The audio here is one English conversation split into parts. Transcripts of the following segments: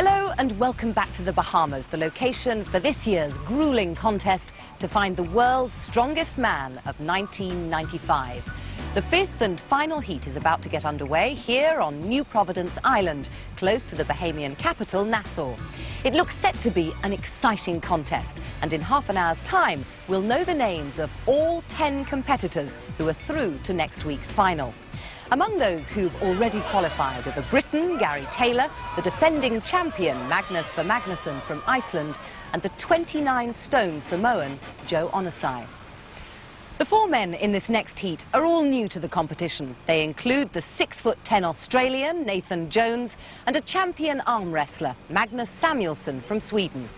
Hello and welcome back to the Bahamas, the location for this year's grueling contest to find the world's strongest man of 1995. The fifth and final heat is about to get underway here on New Providence Island, close to the Bahamian capital, Nassau. It looks set to be an exciting contest, and in half an hour's time, we'll know the names of all 10 competitors who are through to next week's final. Among those who've already qualified are the Briton, Gary Taylor, the defending champion, Magnus for Magnusson from Iceland, and the 29-stone Samoan, Joe Onosai. The four men in this next heat are all new to the competition. They include the 6'10" Australian, Nathan Jones, and a champion arm wrestler, Magnus Samuelsson from Sweden.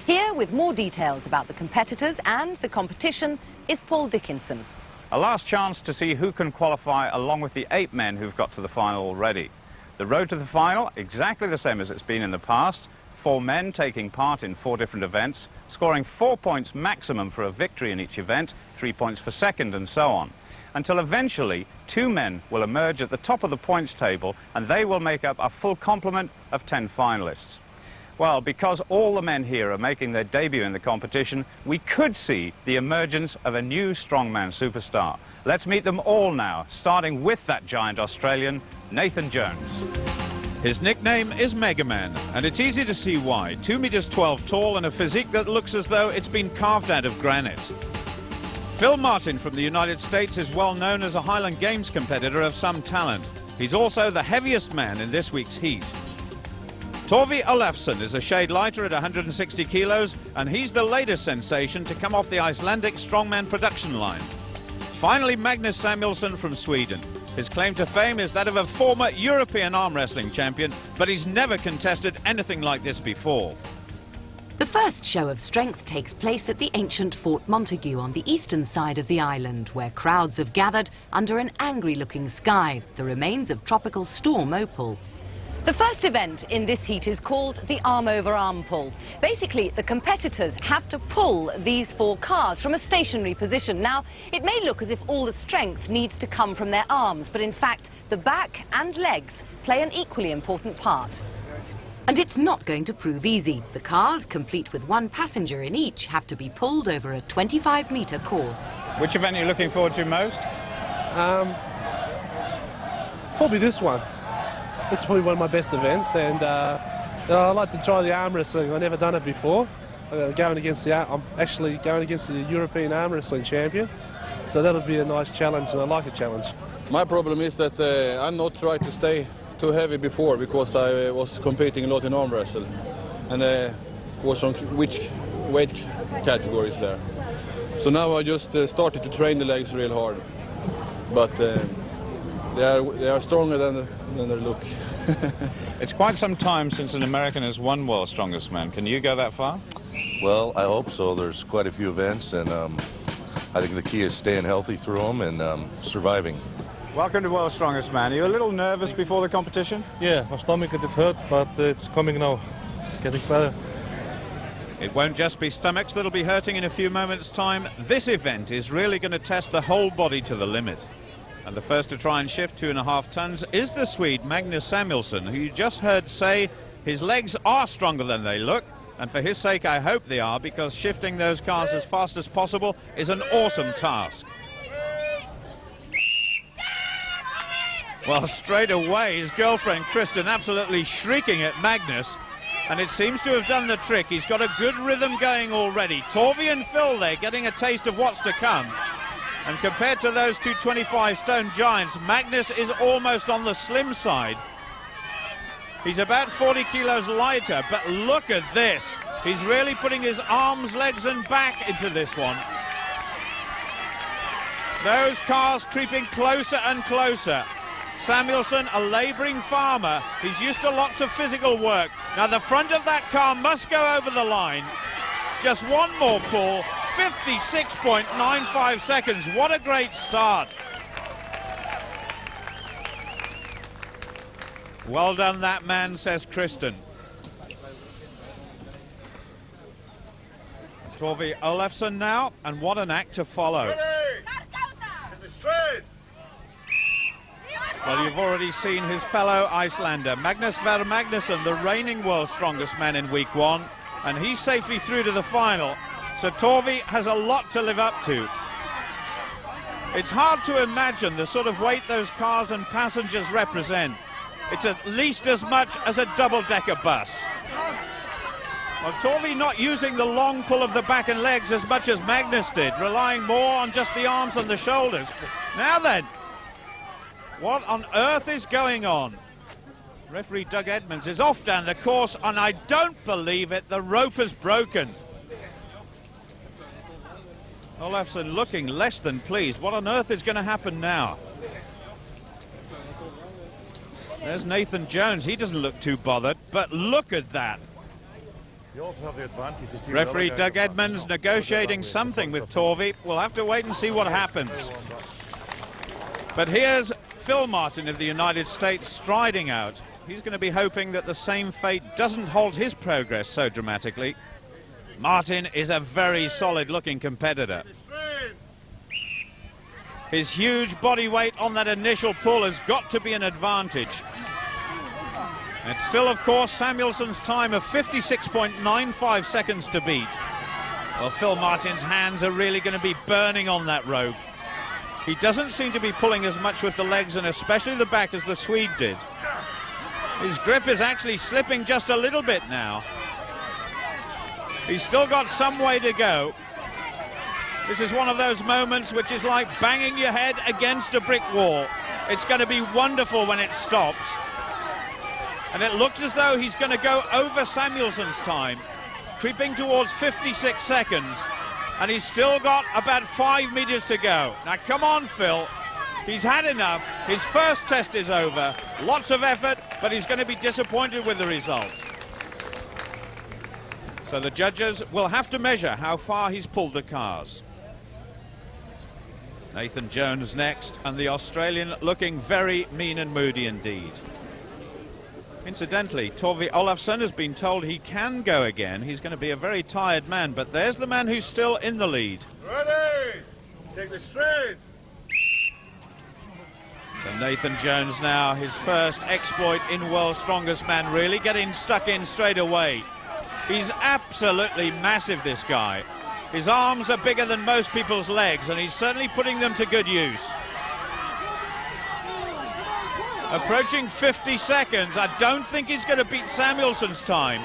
Here with more details about the competitors and the competition is Paul Dickinson. A last chance to see who can qualify along with the 8 men who've got to the final already. The road to the final, exactly the same as it's been in the past. 4 men taking part in 4 different events, scoring 4 points maximum for a victory in each event, 3 points for second and so on. Until eventually 2 men will emerge at the top of the points table and they will make up a full complement of 10 finalists. Well, because all the men here are making their debut in the competition, we could see the emergence of a new strongman superstar. Let's meet them all now, starting with that giant Australian, Nathan Jones. His nickname is Mega Man, and it's easy to see why. 2 meters 12 tall and a physique that looks as though it's been carved out of granite. Phil Martin from the United States is well known as a Highland Games competitor of some talent. He's also the heaviest man in this week's heat. Torvi Olafsson is a shade lighter at 160 kilos, and he's the latest sensation to come off the Icelandic strongman production line. Finally, Magnus Samuelsson from Sweden. His claim to fame is that of a former European arm wrestling champion, but he's never contested anything like this before. The first show of strength takes place at the ancient Fort Montague on the eastern side of the island, where crowds have gathered under an angry-looking sky, the remains of Tropical Storm Opal. The first event in this heat is called the arm-over-arm pull. Basically, the competitors have to pull these 4 cars from a stationary position. Now, it may look as if all the strength needs to come from their arms, but in fact, the back and legs play an equally important part. And it's not going to prove easy. The cars, complete with 1 passenger in each, have to be pulled over a 25-metre course. Which event are you looking forward to most? Probably this one. This is probably one of my best events, and I'd like to try the arm wrestling. I've never done it before. I'm actually going against the European arm wrestling champion, so that'll be a nice challenge, and I like a challenge. My problem is that I'm not trying to stay too heavy before, because I was competing a lot in arm wrestle, and was on which weight categories there. So now I just started to train the legs real hard, but they are stronger than they look. It's quite some time since an American has won World's Strongest Man. Can you go that far? Well, I hope so. There's quite a few events, and I think the key is staying healthy through them and surviving. Welcome to World's Strongest Man. Are you a little nervous before the competition? Yeah, my stomach gets hurt, but it's coming now. It's getting better. It won't just be stomachs that'll be hurting in a few moments' time. This event is really going to test the whole body to the limit. And the first to try and shift 2.5 tons is the Swede Magnus Samuelsson, who you just heard say his legs are stronger than they look. And for his sake, I hope they are, because shifting those cars as fast as possible is an awesome task. Well, straight away, his girlfriend, Kristen, absolutely shrieking at Magnus. And it seems to have done the trick. He's got a good rhythm going already. Torvi and Phil there getting a taste of what's to come. And compared to those 2 25-stone giants, Magnus is almost on the slim side. He's about 40 kilos lighter, but look at this. He's really putting his arms, legs and back into this one. Those cars creeping closer and closer. Samuelsson, a labouring farmer, he's used to lots of physical work. Now the front of that car must go over the line. Just one more pull, 56.95 seconds. What a great start. Well done, that man, says Kristen. Torvi Olafsson now, and what an act to follow. Straight. Well, you've already seen his fellow Icelander, Magnus Ver Magnusson, the reigning world's strongest man in week 1, and he's safely through to the final. So Torvi has a lot to live up to. It's hard to imagine the sort of weight those cars and passengers represent. It's at least as much as a double-decker bus. Well, Torvi not using the long pull of the back and legs as much as Magnus did, relying more on just the arms and the shoulders. Now then, what on earth is going on? Referee Doug Edmonds is off down the course, and I don't believe it, the rope has broken. Olafsson looking less than pleased. What on earth is going to happen now? There's Nathan Jones. He doesn't look too bothered, but look at that. Referee Doug Edmonds negotiating something with Torvi. We'll have to wait and see what happens. But here's Phil Martin of the United States striding out. He's going to be hoping that the same fate doesn't halt his progress so dramatically. Martin is a very solid-looking competitor. His huge body weight on that initial pull has got to be an advantage. It's still, of course, Samuelsson's time of 56.95 seconds to beat. Well, Phil Martin's hands are really going to be burning on that rope. He doesn't seem to be pulling as much with the legs and especially the back as the Swede did. His grip is actually slipping just a little bit now. He's still got some way to go. This is one of those moments which is like banging your head against a brick wall. It's going to be wonderful when it stops. And it looks as though he's going to go over Samuelsson's time, creeping towards 56 seconds. And he's still got about 5 meters to go. Now, come on, Phil. He's had enough. His first test is over. Lots of effort, but he's going to be disappointed with the result. So the judges will have to measure how far he's pulled the cars. Nathan Jones next, and the Australian looking very mean and moody indeed. Incidentally, Torvi Olafsson has been told he can go again. He's going to be a very tired man, but there's the man who's still in the lead. Ready! Take the straight! So Nathan Jones now, his first exploit in World's Strongest Man, really getting stuck in straight away. He's absolutely massive, this guy. His arms are bigger than most people's legs, and he's certainly putting them to good use. Approaching 50 seconds. I don't think he's going to beat Samuelsson's time.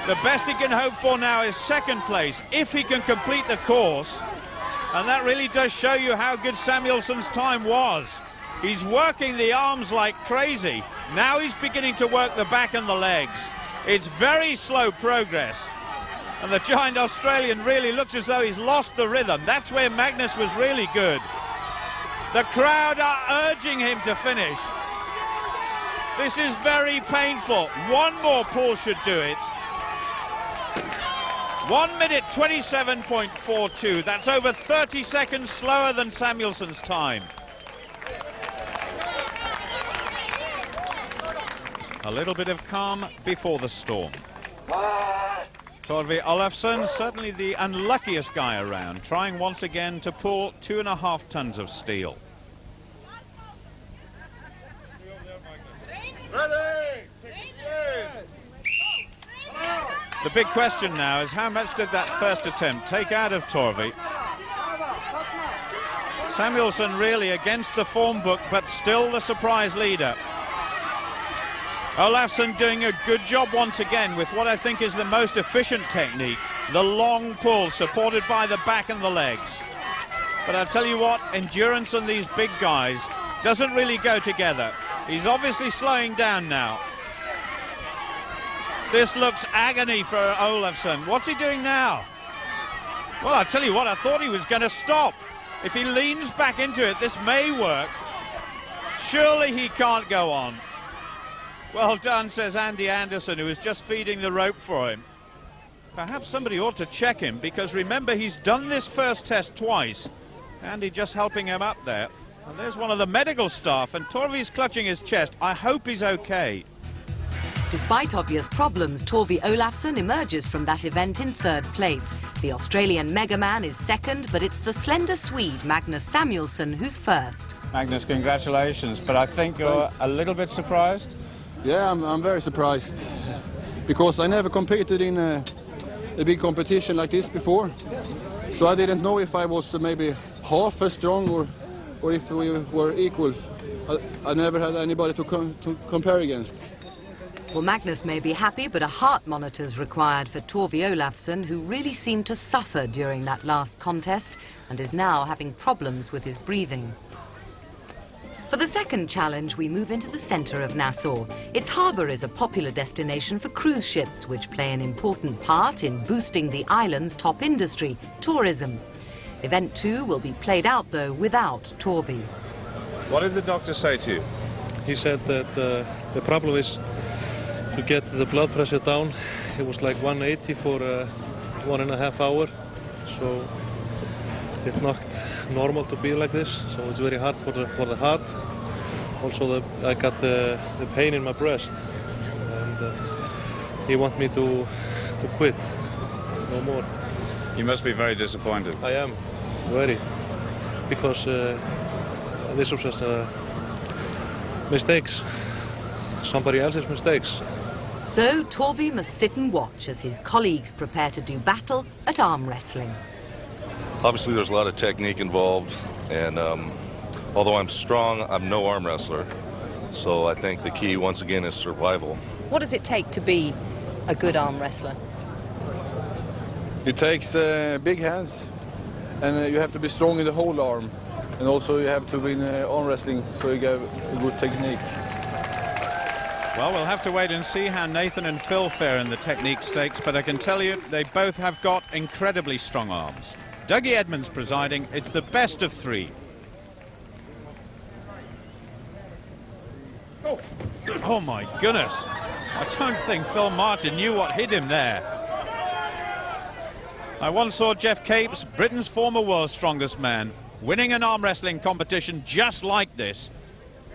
The best he can hope for now is second place, if he can complete the course. And that really does show you how good Samuelsson's time was. He's working the arms like crazy. Now he's beginning to work the back and the legs. It's very slow progress. And the giant Australian really looks as though he's lost the rhythm. That's where Magnus was really good. The crowd are urging him to finish. This is very painful. One more pull should do it. 1 minute 27.42. That's over 30 seconds slower than Samuelsson's time. A little bit of calm before the storm. Torvi Olafsson, certainly the unluckiest guy around, trying once again to pull 2.5 tons of steel. Ready! The big question now is how much did that first attempt take out of Torvi? Samuelsson really against the form book, but still the surprise leader. Olafsson doing a good job once again with what I think is the most efficient technique, the long pull supported by the back and the legs. But I'll tell you what, endurance on these big guys doesn't really go together. He's obviously slowing down now. This looks agony for Olafsson. What's he doing now? Well, I'll tell you what, I thought he was going to stop. If he leans back into it, this may work. Surely he can't go on. Well done, says Andy Anderson, who is just feeding the rope for him. Perhaps somebody ought to check him, because remember, he's done this first test twice. Andy just helping him up there. And there's one of the medical staff, and Torvi's clutching his chest. I hope he's okay. Despite obvious problems, Torvi Olafsson emerges from that event in third place. The Australian Megaman is second, but it's the slender Swede Magnus Samuelsson who's first. Magnus, congratulations, but I think you're a little bit surprised. Yeah, I'm very surprised because I never competed in a big competition like this before. So I didn't know if I was maybe half as strong or if we were equal. I never had anybody to compare against. Well, Magnus may be happy, but a heart monitor's required for Torvi Olafsson, who really seemed to suffer during that last contest and is now having problems with his breathing. For the second challenge, we move into the centre of Nassau. Its harbour is a popular destination for cruise ships, which play an important part in boosting the island's top industry, tourism. Event 2 will be played out, though, without Torvi. What did the doctor say to you? He said that the problem is to get the blood pressure down. It was like 180 for 1.5 hours, so it's not normal to be like this. So it's very hard for the heart. Also, I got the pain in my breast, and he wants me to quit, no more. You must be very disappointed. I am, very, because this was just mistakes, somebody else's mistakes. So Torvi must sit and watch as his colleagues prepare to do battle at arm wrestling. Obviously, there's a lot of technique involved, and although I'm strong, I'm no arm wrestler. So I think the key, once again, is survival. What does it take to be a good arm wrestler? It takes big hands, and you have to be strong in the whole arm. And also you have to be in arm wrestling, so you get a good technique. Well, we'll have to wait and see how Nathan and Phil fare in the technique stakes, but I can tell you they both have got incredibly strong arms. Dougie Edmonds presiding. It's the best of three. Oh my goodness. I don't think Phil Martin knew what hit him there. I once saw Jeff Capes, Britain's former world's strongest man, winning an arm wrestling competition just like this.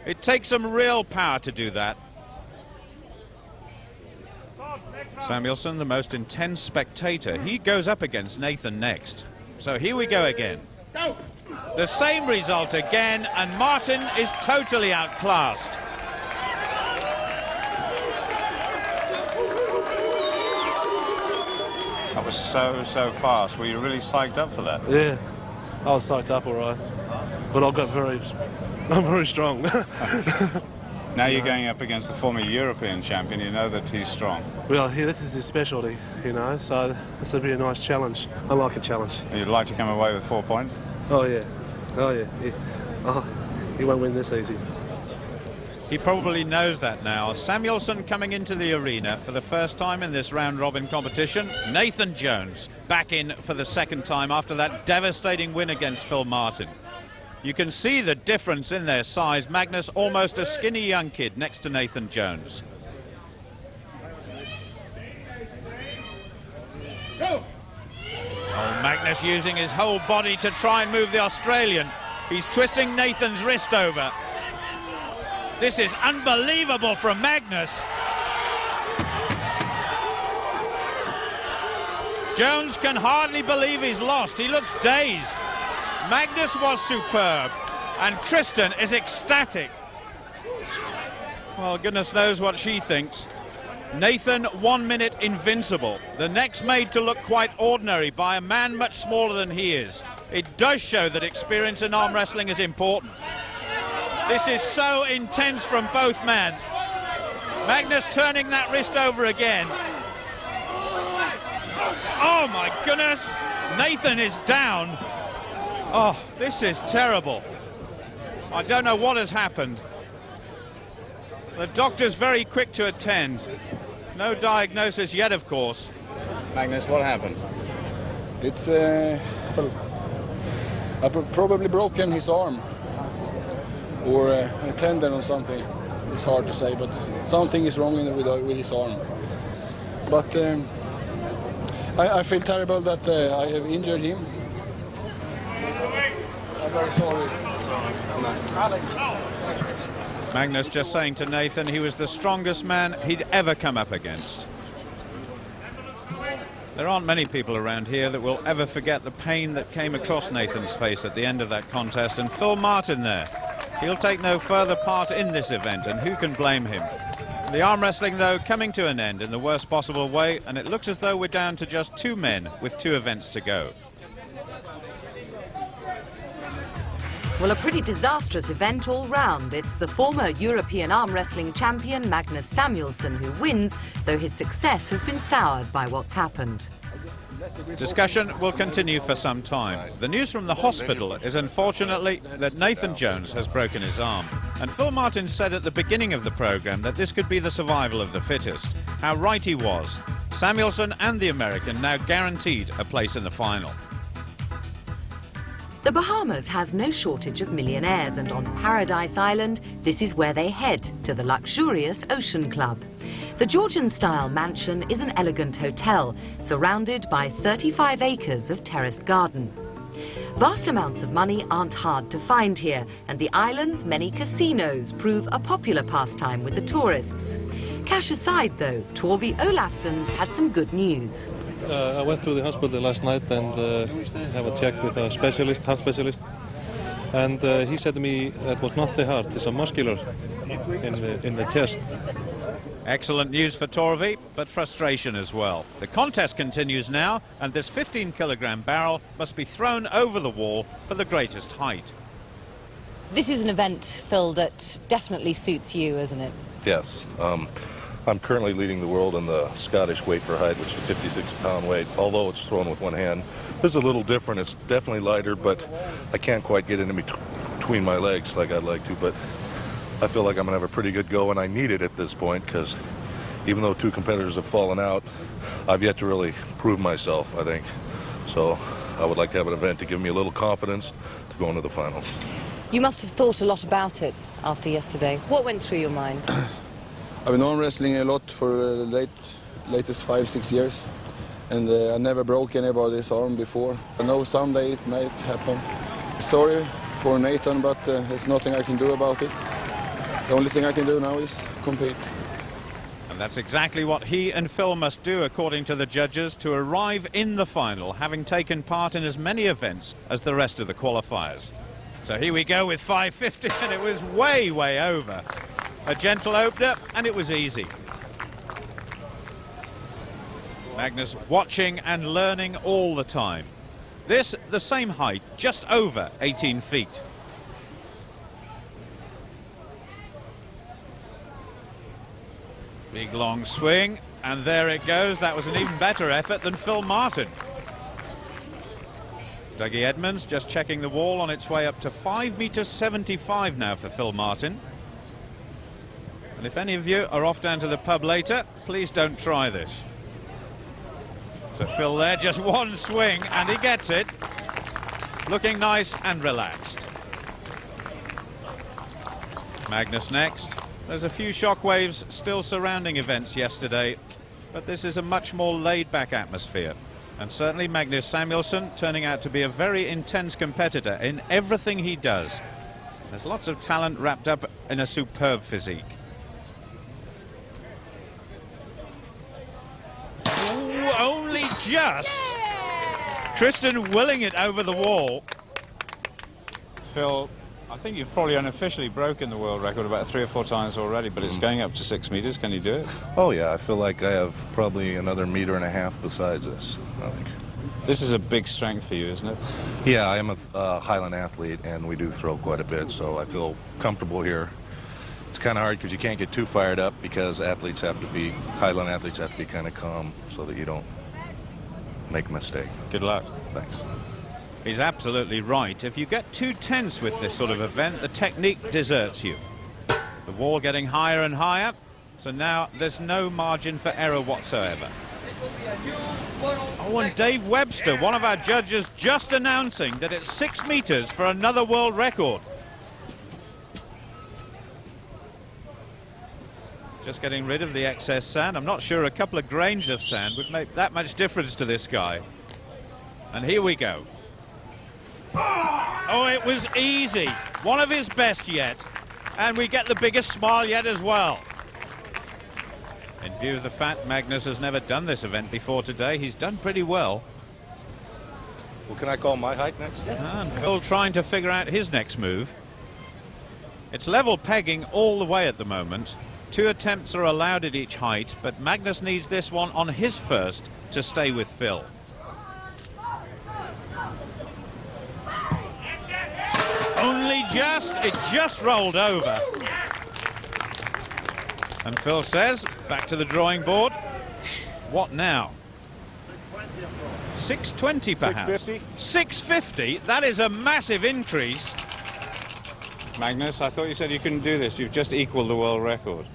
It takes some real power to do that. Samuelsson, the most intense spectator, he goes up against Nathan next. So here we go again. The same result again, and Martin is totally outclassed. That was so fast. Were you really psyched up for that? Yeah, I was psyched up all right, but I'm very strong. Now you're going up against the former European champion. You know that he's strong. Well, this is his specialty, you know, so this will be a nice challenge. I like a challenge. You'd like to come away with 4 points? Oh, yeah. Oh, yeah. Oh, he won't win this easy. He probably knows that now. Samuelsson coming into the arena for the first time in this round-robin competition. Nathan Jones back in for the second time after that devastating win against Phil Martin. You can see the difference in their size. Magnus, almost a skinny young kid next to Nathan Jones. Oh, Magnus using his whole body to try and move the Australian. He's twisting Nathan's wrist over. This is unbelievable from Magnus. Jones can hardly believe he's lost. He looks dazed. Magnus was superb, and Kristen is ecstatic. Well, goodness knows what she thinks. Nathan, 1 minute invincible. The next made to look quite ordinary by a man much smaller than he is. It does show that experience in arm wrestling is important. This is so intense from both men. Magnus turning that wrist over again. Oh my goodness, Nathan is down. Oh, this is terrible. I don't know what has happened. The doctor's very quick to attend. No diagnosis yet, of course. Magnus, what happened? It's I've probably broken his arm or a tendon or something. It's hard to say, but something is wrong with his arm. But I feel terrible that I have injured him. I'm very sorry. Magnus just saying to Nathan he was the strongest man he'd ever come up against. There aren't many people around here that will ever forget the pain that came across Nathan's face at the end of that contest, and Phil Martin there. He'll take no further part in this event, and who can blame him? The arm wrestling, though, coming to an end in the worst possible way, and it looks as though we're down to just 2 men with 2 events to go. Well, a pretty disastrous event all round. It's the former European arm wrestling champion Magnus Samuelsson who wins, though his success has been soured by what's happened. Discussion will continue for some time. The news from the hospital is unfortunately that Nathan Jones has broken his arm. And Phil Martin said at the beginning of the programme that this could be the survival of the fittest. How right he was. Samuelsson and the American now guaranteed a place in the final. The Bahamas has no shortage of millionaires, and on Paradise Island, this is where they head, to the luxurious Ocean Club. The Georgian-style mansion is an elegant hotel, surrounded by 35 acres of terraced garden. Vast amounts of money aren't hard to find here, and the island's many casinos prove a popular pastime with the tourists. Cash aside, though, Torvi Olafsson's had some good news. I went to the hospital last night and have a check with a specialist, heart specialist, and he said to me that was not the heart, it's a muscular in the chest. Excellent news for Torvi, but frustration as well. The contest continues now, and this 15-kilogram barrel must be thrown over the wall for the greatest height. This is an event, Phil, that definitely suits you, isn't it? Yes. I'm currently leading the world in the Scottish weight for height, which is a 56-pound weight, although it's thrown with one hand. This is a little different. It's definitely lighter, but I can't quite get it in between my legs like I'd like to. But I feel like I'm going to have a pretty good go, and I need it at this point because even though 2 competitors have fallen out, I've yet to really prove myself, I think. So I would like to have an event to give me a little confidence to go into the finals. You must have thought a lot about it after yesterday. What went through your mind? I've been arm wrestling a lot for the latest 5-6 years, and I never broke anybody's arm before. I know someday it might happen. Sorry for Nathan, but there's nothing I can do about it. The only thing I can do now is compete. And that's exactly what he and Phil must do, according to the judges, to arrive in the final, having taken part in as many events as the rest of the qualifiers. So here we go with 550, and it was way, way over. A gentle opener, and it was easy. Magnus watching and learning all the time. This, the same height, just over 18 feet. Big long swing, and there it goes. That was an even better effort than Phil Martin. Dougie Edmonds just checking the wall on its way up to 5.75 meters now for Phil Martin. And if any of you are off down to the pub later, please don't try this. So Phil there, just one swing, and he gets it. Looking nice and relaxed. Magnus next. There's a few shockwaves still surrounding events yesterday, but this is a much more laid-back atmosphere. And certainly Magnus Samuelsson turning out to be a very intense competitor in everything he does. There's lots of talent wrapped up in a superb physique. Ooh, only just. Tristan willing it over the wall. Phil, I think you've probably unofficially broken the world record about 3 or 4 times already, but it's going up to 6 meters. Can you do it? Oh, yeah. I feel like I have probably another 1.5 meters besides this, I think. This is a big strength for you, isn't it? Yeah, I am a Highland athlete, and we do throw quite a bit, so I feel comfortable here. It's kind of hard because you can't get too fired up because Highland athletes have to be kind of calm so that you don't make a mistake. Good luck. Thanks. He's absolutely right. If you get too tense with this sort of event, the technique deserts you. The wall getting higher and higher, so now there's no margin for error whatsoever. Oh, and Dave Webster, one of our judges, just announcing that it's 6 meters for another world record. Just getting rid of the excess sand. I'm not sure a couple of grains of sand would make that much difference to this guy. And here we go. Oh, it was easy. One of his best yet. And we get the biggest smile yet as well. In view of the fact Magnus has never done this event before today, he's done pretty well. Well, can I call my height next? And Phil trying to figure out his next move. It's level pegging all the way at the moment. 2 attempts are allowed at each height, but Magnus needs this one on his first to stay with Phil. Only just, it just rolled over. And Phil says, back to the drawing board. What now? 620 perhaps. 650. 650, that is a massive increase. Magnus, I thought you said you couldn't do this. You've just equaled the world record.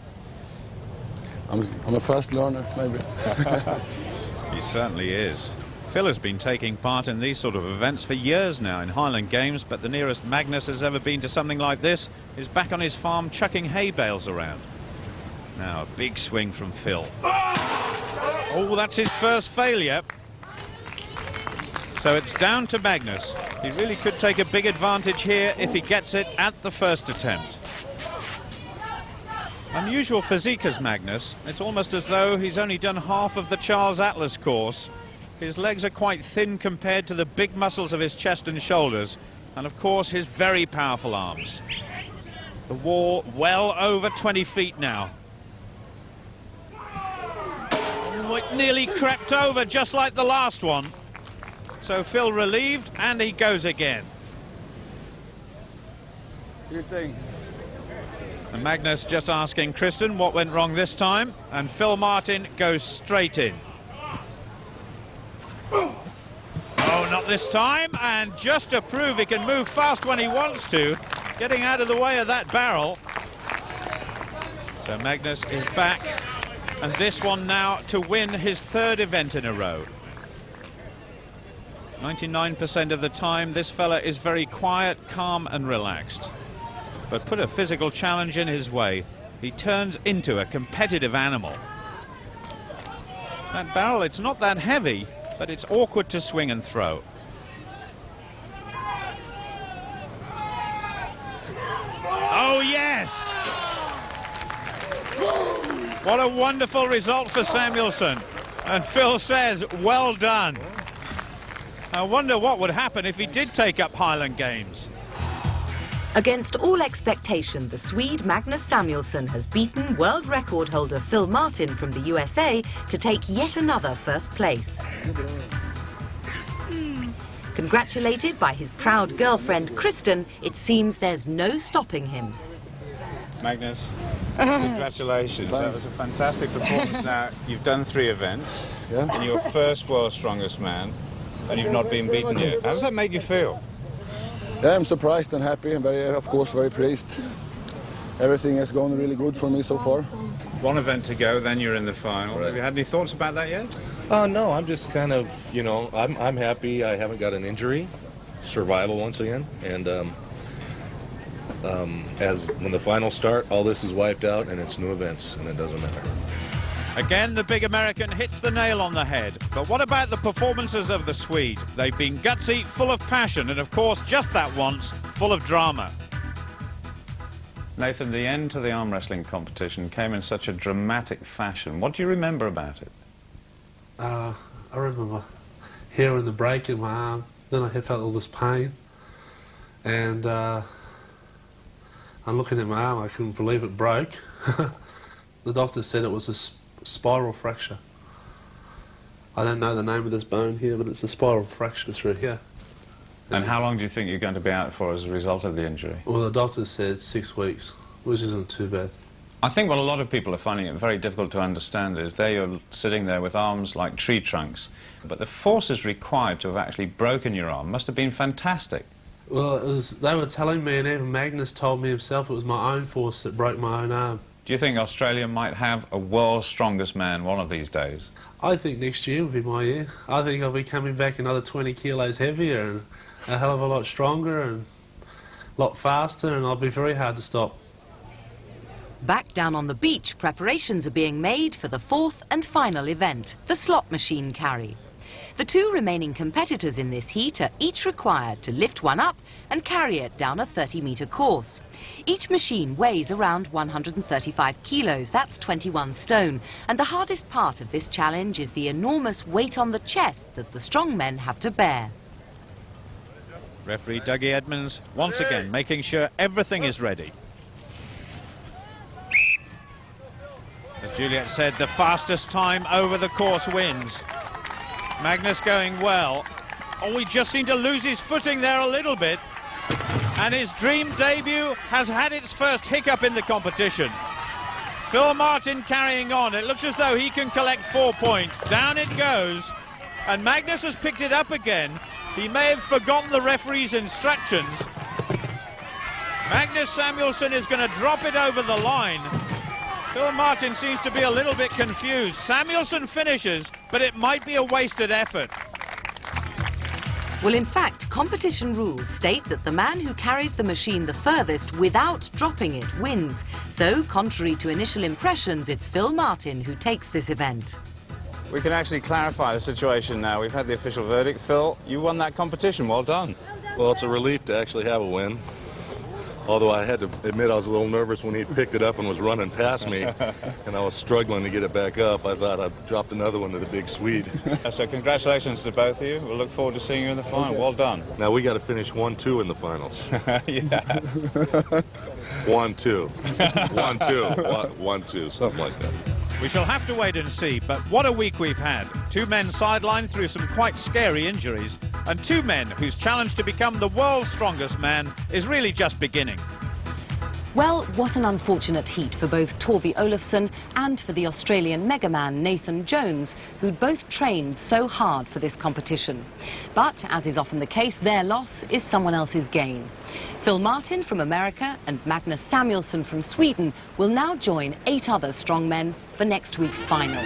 I'm a fast learner, maybe. He certainly is. Phil has been taking part in these sort of events for years now in Highland Games, but the nearest Magnus has ever been to something like this is back on his farm chucking hay bales around. Now a big swing from Phil. Oh, that's his first failure. So it's down to Magnus. He really could take a big advantage here if he gets it at the first attempt. Unusual physique as Magnus. It's almost as though he's only done half of the Charles Atlas course. His legs are quite thin compared to the big muscles of his chest and shoulders, and of course his very powerful arms. The wall well over 20 feet now. Oh, it nearly crept over just like the last one. So Phil relieved, and he goes again. Good thing. And Magnus just asking Kristen what went wrong this time, and Phil Martin goes straight in. Oh, not this time, and just to prove he can move fast when he wants to, getting out of the way of that barrel. So Magnus is back, and this one now to win his 3rd event in a row. 99% of the time, this fella is very quiet, calm and relaxed. But put a physical challenge in his way, he turns into a competitive animal. That barrel, it's not that heavy, but it's awkward to swing and throw. Oh, yes! What a wonderful result for Samuelsson. And Phil says, well done. I wonder what would happen if he did take up Highland Games. Against all expectation, the Swede Magnus Samuelsson has beaten world record holder Phil Martin from the USA to take yet another first place. Congratulated by his proud girlfriend Kristen, it seems there's no stopping him. Magnus, congratulations. That was a fantastic performance. Now, you've done 3 events, and you're first world's strongest man, and you've not been beaten yet. How does that make you feel? Yeah, I'm surprised and happy, and of course, very pleased. Everything has gone really good for me so far. 1 event to go, then you're in the final. Right. Have you had any thoughts about that yet? No, I'm just kind of, you know, I'm happy I haven't got an injury. Survival once again, and as when the finals start, all this is wiped out, and it's new events, and it doesn't matter. Again, the big American hits the nail on the head. But what about the performances of the Swede? They've been gutsy, full of passion, and of course, just that once, full of drama. Nathan, the end to the arm wrestling competition came in such a dramatic fashion. What do you remember about it? I remember hearing the break in my arm. Then I felt all this pain. And I'm looking at my arm, I couldn't believe it broke. The doctor said it was a spiral fracture. I don't know the name of this bone here, but it's a spiral fracture through here. And how long do you think you're going to be out for as a result of the injury? Well, the doctor said 6 weeks, which isn't too bad. I think what a lot of people are finding it very difficult to understand is you're sitting there with arms like tree trunks, but the forces required to have actually broken your arm must have been fantastic. Well, they were telling me, and even Magnus told me himself, it was my own force that broke my own arm. Do you think Australia might have a world's strongest man one of these days? I think next year will be my year. I think I'll be coming back another 20 kilos heavier and a hell of a lot stronger and a lot faster, and I'll be very hard to stop. Back down on the beach, preparations are being made for the 4th and final event, the slot machine carry. The two remaining competitors in this heat are each required to lift one up and carry it down a 30-metre course. Each machine weighs around 135 kilos, that's 21 stone, and the hardest part of this challenge is the enormous weight on the chest that the strong men have to bear. Referee Dougie Edmonds once again making sure everything is ready. As Juliet said, the fastest time over the course wins. Magnus going well. Oh, he just seemed to lose his footing there a little bit. And his dream debut has had its first hiccup in the competition. Phil Martin carrying on. It looks as though he can collect 4 points. Down it goes. And Magnus has picked it up again. He may have forgotten the referee's instructions. Magnus Samuelsson is going to drop it over the line. Phil Martin seems to be a little bit confused. Samuelsson finishes, but it might be a wasted effort. Well, in fact, competition rules state that the man who carries the machine the furthest without dropping it wins. So, contrary to initial impressions, it's Phil Martin who takes this event. We can actually clarify the situation now. We've had the official verdict. Phil, you won that competition. Well done. Well, it's a relief to actually have a win. Although I had to admit I was a little nervous when he picked it up and was running past me, and I was struggling to get it back up. I thought I'd dropped another one to the big Swede. So congratulations to both of you. We'll look forward to seeing you in the final. Well done. Now we got to finish 1-2 in the finals. Yeah. 1-2. 1-2. 1-2. Something like that. We shall have to wait and see, but what a week we've had. Two men sidelined through some quite scary injuries, and two men whose challenge to become the world's strongest man is really just beginning. Well, what an unfortunate heat for both Torvi Olofsson and for the Australian megaman Nathan Jones, who'd both trained so hard for this competition. But, as is often the case, their loss is someone else's gain. Phil Martin from America and Magnus Samuelsson from Sweden will now join 8 other strongmen for next week's final.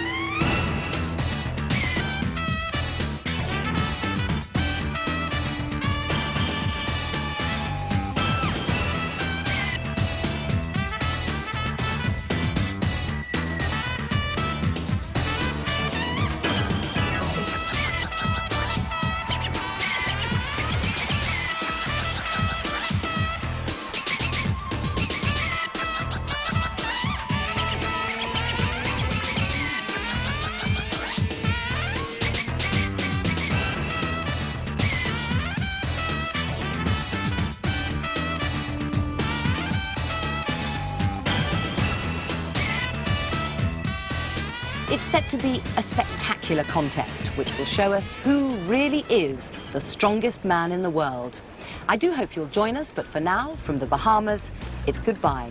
It's set to be a spectacular contest, which will show us who really is the strongest man in the world. I do hope you'll join us, but for now, from the Bahamas, it's goodbye.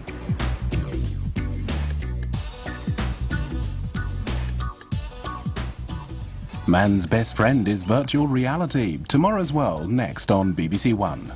Man's best friend is virtual reality. Tomorrow's World, next on BBC One.